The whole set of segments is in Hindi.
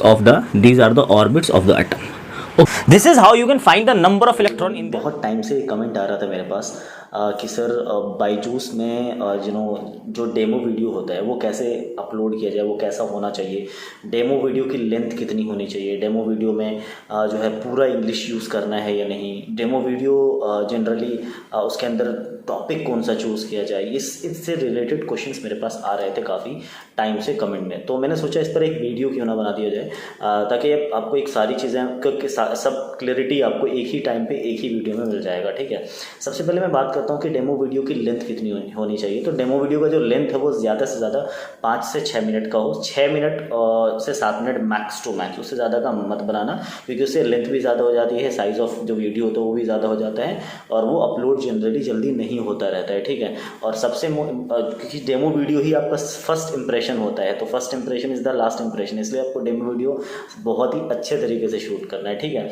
of the these are the orbits of the atom. Okay. This is how you can find the number of electron in the बहुत टाइम से कमेंट आ रहा था मेरे पास कि सर बाईजूस में जो डेमो वीडियो होता है वो कैसे अपलोड किया जाए, वो कैसा होना चाहिए, डेमो वीडियो की लेंथ कितनी होनी चाहिए, डेमो वीडियो में जो है पूरा इंग्लिश यूज़ करना है या नहीं, डेमो वीडियो जनरली उसके अंदर टॉपिक कौन सा चूज़ किया जाए, इससे रिलेटेड क्वेश्चंस मेरे पास आ रहे थे काफ़ी टाइम से कमेंट में। तो मैंने सोचा इस पर एक वीडियो क्यों ना बना दिया जाए ताकि आपको एक सारी चीज़ें सब क्लैरिटी आपको एक ही टाइम पे एक ही वीडियो में मिल जाएगा। ठीक है, सबसे पहले मैं बात करता हूँ कि डेमो वीडियो की लेंथ कितनी होनी चाहिए। तो डेमो वीडियो का जो लेंथ है वो ज़्यादा से ज़्यादा 5 से 6 मिनट का हो, 6 मिनट से 7 मिनट मैक्स टू मैक्स, उससे ज़्यादा का मत बनाना क्योंकि उससे लेंथ भी ज़्यादा हो जाती है, साइज़ ऑफ जो वीडियो होता है वो भी ज़्यादा हो जाता है और वो अपलोड जनरली जल्दी नहीं होता रहता है। ठीक है, और सबसे क्योंकि डेमो वीडियो ही आपका फर्स्ट इंप्रेशन होता है, तो first impression is the last impression, इसलिए आपको डेमो वीडियो बहुत ही अच्छे तरीके से शूट करना है। ठीक है,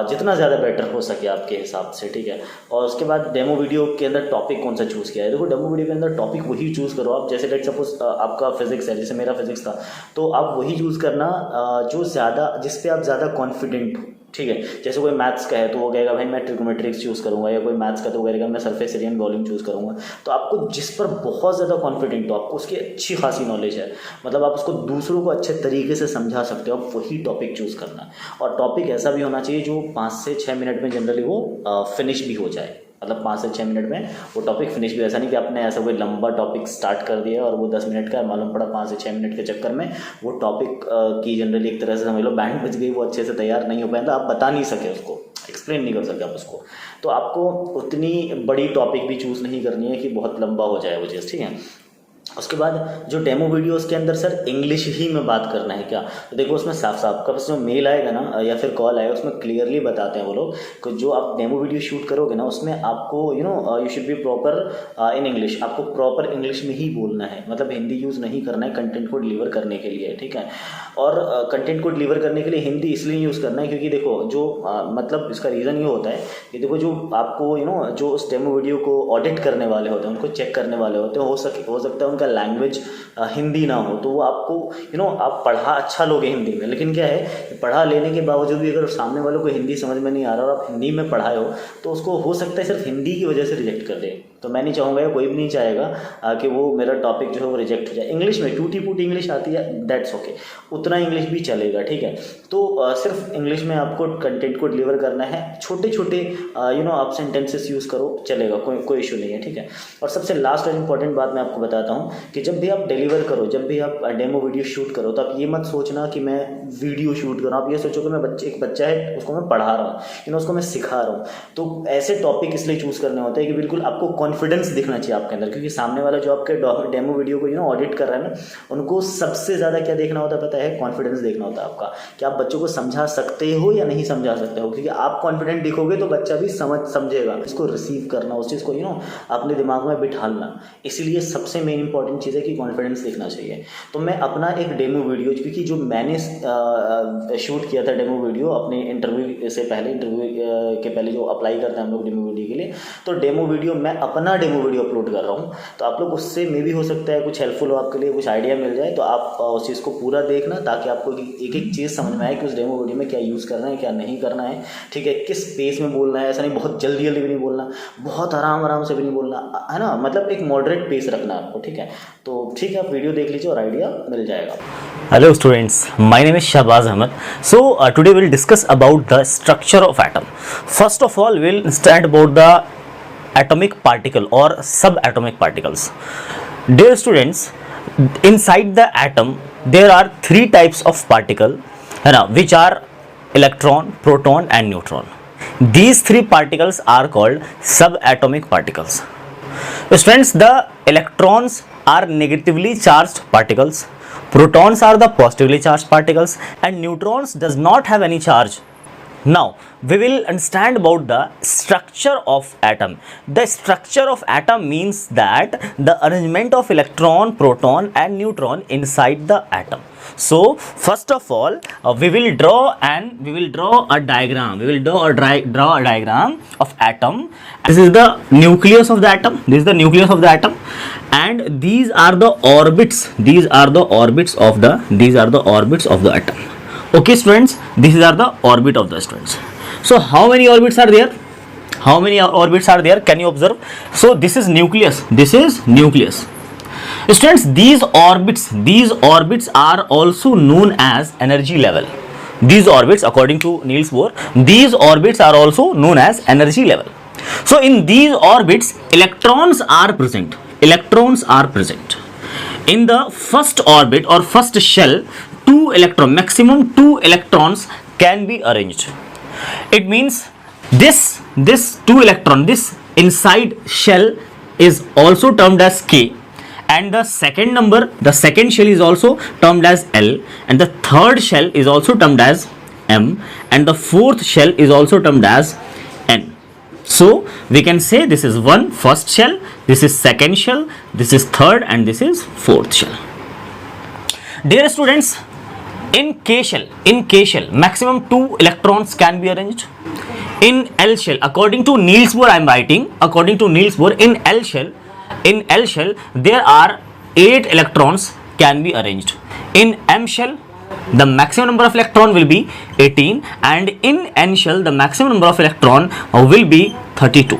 जितना ज़्यादा बेटर हो सके आपके हिसाब से। ठीक है, और उसके बाद डेमो वीडियो के अंदर टॉपिक कौन सा चूज़ किया है। देखो डेमो वीडियो के अंदर टॉपिक वही चूज़ करो आप, जैसे लेट सपोज आपका फिजिक्स है, जैसे मेरा फिजिक्स था, तो आप वही चूज़ करना जो ज़्यादा जिस पे आप ज़्यादा कॉन्फिडेंट हो। ठीक है, जैसे कोई मैथ्स का है तो वो कहेगा भाई मैं ट्रिग्नोमेट्रिक्स चूज़ करूँगा, या कोई मैथ्स का तो वो कहेगा मैं surface area and volume choose करूँगा। तो आपको जिस पर बहुत ज़्यादा कॉन्फिडेंट हो, आपको उसकी अच्छी खासी नॉलेज है, मतलब आप उसको दूसरों को अच्छे तरीके से समझा सकते हो, आप वही टॉपिक चूज़ करना। और टॉपिक ऐसा भी होना चाहिए जो 5 से 6 मिनट में जनरली वो फिनिश भी हो जाए, मतलब 5 से 6 मिनट में वो टॉपिक फिनिश भी। ऐसा नहीं कि आपने ऐसा कोई लंबा टॉपिक स्टार्ट कर दिया और वो 10 मिनट का मालूम पड़ा 5 से 6 मिनट के चक्कर में वो टॉपिक की जनरली एक तरह से समझ लो बैंड बज गई, वो अच्छे से तैयार नहीं हो पाया, तो आप बता नहीं सके उसको, एक्सप्लेन नहीं कर सके आप उसको। तो आपको उतनी बड़ी टॉपिक भी चूज़ नहीं करनी है कि बहुत लंबा हो जाए वो चीज़। ठीक है, उसके बाद जो डेमो वीडियोस के अंदर सर इंग्लिश ही में बात करना है क्या, तो देखो उसमें साफ साफ आपका जो मेल आएगा ना या फिर कॉल आएगा उसमें क्लियरली बताते हैं वो लोग कि जो आप डेमो वीडियो शूट करोगे ना उसमें आपको you should be proper in English, आपको प्रॉपर इंग्लिश में ही बोलना है, मतलब हिंदी यूज़ नहीं करना है कंटेंट को डिलीवर करने के लिए। ठीक है, और कंटेंट को डिलीवर करने के लिए हिंदी इसलिए यूज़ करना है क्योंकि देखो जो मतलब इसका रीज़न ये होता है कि देखो जो आपको जो उस डेमो वीडियो को ऑडिट करने वाले होते हैं, उनको चेक करने वाले होते हैं, हो सकता है उनका लैंग्वेज हिंदी ना हो, तो वो आपको आप पढ़ा अच्छा लोगे हिंदी में, लेकिन क्या है पढ़ा लेने के बावजूद भी अगर सामने वालों को हिंदी समझ में नहीं आ रहा और आप हिंदी में पढ़ाए हो तो उसको हो सकता है सिर्फ हिंदी की वजह से रिजेक्ट कर दे। तो मैं नहीं चाहूँगा, कोई भी नहीं चाहेगा कि वो मेरा टॉपिक जो है वो रिजेक्ट हो जाए। इंग्लिश में टूटी फूटी इंग्लिश आती है, दैट्स ओके, उतना इंग्लिश भी चलेगा। ठीक है, तो सिर्फ इंग्लिश में आपको कंटेंट को डिलीवर करना है, छोटे छोटे आप सेंटेंसेस यूज़ करो, चलेगा, कोई इशू नहीं है। ठीक है, और सबसे लास्ट और इम्पॉर्टेंट बात मैं आपको बताता हूँ कि जब भी आप डिलीवर करो, जब भी आप डेमो वीडियो शूट करो, तो आप ये मत सोचना कि मैं वीडियो शूट कर रहा हूँ, आप ये सोचो कि मैं एक बच्चा है उसको मैं पढ़ा रहा हूँ, उसको मैं सिखा रहा हूँ। तो ऐसे टॉपिक इसलिए चूज़ करने होते हैं कि बिल्कुल आपको कॉन्फिडेंस दिखना चाहिए आपके अंदर, क्योंकि सामने वाला जो आपके डेमो वीडियो को ऑडिट कर रहा है ना, उनको सबसे ज़्यादा क्या देखना होता है पता है, कॉन्फिडेंस देखना होता है आपका, कि आप बच्चों को समझा सकते हो या नहीं समझा सकते हो। क्योंकि आप कॉन्फिडेंट दिखोगे तो बच्चा भी समझेगा, इसको रिसीव करना, उस चीज़ को अपने दिमाग में बिठालना। इसीलिए सबसे मेन इंपॉर्टेंट चीज़ है कि कॉन्फिडेंस दिखना चाहिए। तो मैं अपना एक डेमो वीडियो, क्योंकि जो मैंने शूट किया था डेमो वीडियो अपने इंटरव्यू से पहले, इंटरव्यू के पहले जो अप्लाई करते हैं हम लोग डेमो वीडियो के लिए, तो डेमो वीडियो मैं अपना डेमो वीडियो अपलोड कर रहा हूँ। तो आप लोग उससे मे भी हो सकता है कुछ हेल्पफुल हो आपके लिए, कुछ आइडिया मिल जाए, तो आप उस चीज़ को पूरा देखना ताकि आपको एक एक चीज़ समझ में आए कि उस डेमो वीडियो में क्या यूज़ करना है क्या नहीं करना है। ठीक है, किस पेस में बोलना है, ऐसा नहीं बहुत जल्दी भी नहीं बोलना, बहुत आराम से भी नहीं बोलना, है ना, मतलब एक मॉडरेट पेस रखना आपको। ठीक है, तो ठीक है, आप वीडियो देख लीजिए और आइडिया मिल जाएगा। Hello students, my name is Shahbaz Ahmed. So today we'll discuss about the structure of atom. First of all, we'll understand about the atomic particle or subatomic particles. Dear students, inside the atom there are 3 types of particle, which are electron, proton and neutron. These 3 particles are called subatomic particles. Students, the electrons are negatively charged particles, protons are the positively charged particles, and neutrons does not have any charge. Now we will understand about the structure of atom. The structure of atom means that the arrangement of electron, proton and neutron inside the atom. So first of all we will draw a diagram. We will draw a diagram of atom. This is the nucleus of the atom. This is the nucleus of the atom, and these are the orbits. These are the orbits of the atom. Okay students, these are the orbit of the students. So how many orbits are there? How many orbits are there? Can you observe? So this is nucleus. This is nucleus. Students, these orbits are also known as energy level. These orbits, according to Niels Bohr, these orbits are also known as energy level. So in these orbits, electrons are present. Electrons are present. In the first orbit or first shell, maximum 2 electrons can be arranged. It means this 2 electron, this inside shell is also termed as K, and the second shell is also termed as L, and the third shell is also termed as M, and the fourth shell is also termed as N. So we can say this is first shell, this is second shell, this is third, and this is fourth shell. Dear students, in K shell, maximum 2 electrons can be arranged. In L shell, according to Niels Bohr, I am writing, according to Niels Bohr, in L shell, there are 8 electrons can be arranged. In M shell, the maximum number of electron will be 18, and in N shell, the maximum number of electron will be 32.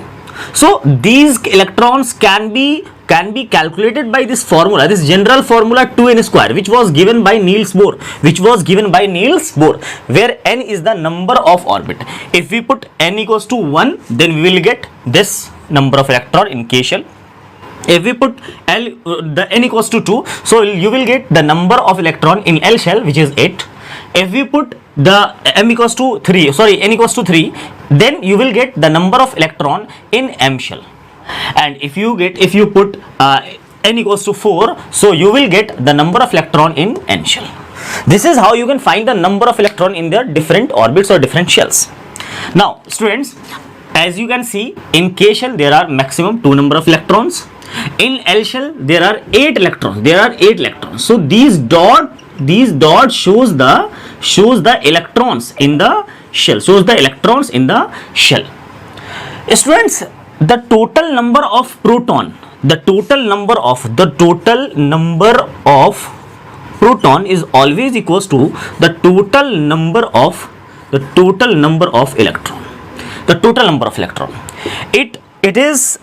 So these electrons can be calculated by this formula, this general formula 2n square, which was given by Niels Bohr, where n is the number of orbit. If we put n equals to 1, then we will get this number of electron in K shell. If we put the n equals to 2, so you will get the number of electron in L shell, which is 8. If we put the n equals to 3, then you will get the number of electron in M shell. And if you put n equals to 4, so you will get the number of electron in N shell. This is how you can find the number of electron in their different orbits or different shells. Now students, as you can see, in K shell there are maximum 2 number of electrons. In L shell there are 8 electrons. So these dot shows the electrons in the shell. Students, the total number of proton is always equals to the total number of electron. It is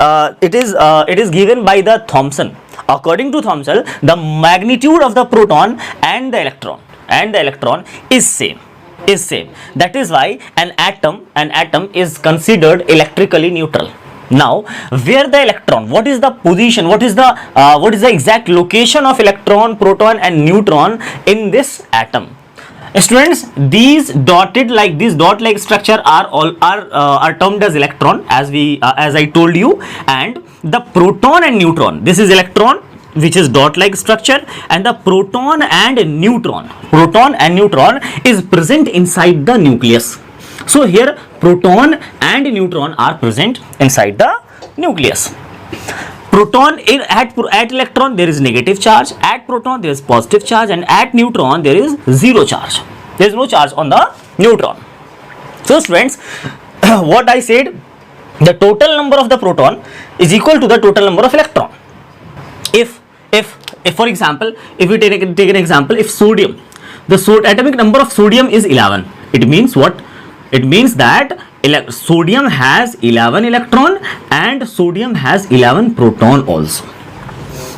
given by the Thomson. According to Thomson, the magnitude of the proton and the electron is same. That is why an atom is considered electrically neutral. Now, where the electron, what is the position, what is the exact location of electron, proton and neutron in this atom? Students, these dot like structure are termed as electron, as I told you, and the proton and neutron, this is electron, which is dot like structure, and the proton and neutron is present inside the nucleus. So here proton and neutron are present inside the nucleus. Proton at electron there is negative charge, at proton there is positive charge, and at neutron there is zero charge. There is no charge on the neutron. So students, what I said, the total number of the proton is equal to the total number of electron. If for example, if we take an example, if sodium, the atomic number of sodium is 11, it means what? It means that sodium has 11 electron and sodium has 11 proton also.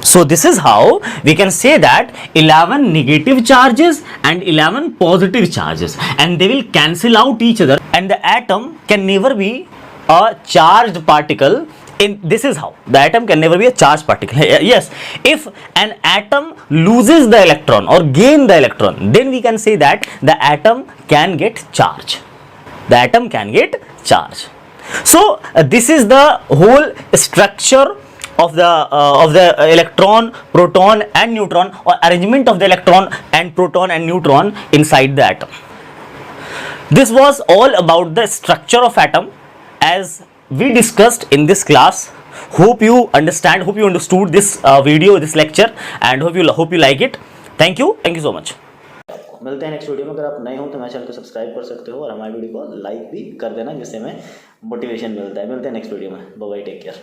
So this is how we can say that 11 negative charges and 11 positive charges, and they will cancel out each other, and the atom can never be a charged particle. This is how the atom can never be a charged particle. Yes, if an atom loses the electron or gain the electron, then we can say that the atom can get charge. So this is the whole structure of the electron, proton and neutron, or arrangement of the electron and proton and neutron inside the atom. This was all about the structure of atom as we discussed in this class. Hope you understood this video, this lecture, and hope you like it. Thank you so much. मिलते हैं नेक्स्ट वीडियो में। अगर आप नए हो तो हमारे चैनल को सब्सक्राइब कर सकते हो और हमारे वीडियो को लाइक भी कर देना, जिससे हमें मोटिवेशन मिलता है। मिलते हैं नेक्स्ट वीडियो में। Bye bye, take care.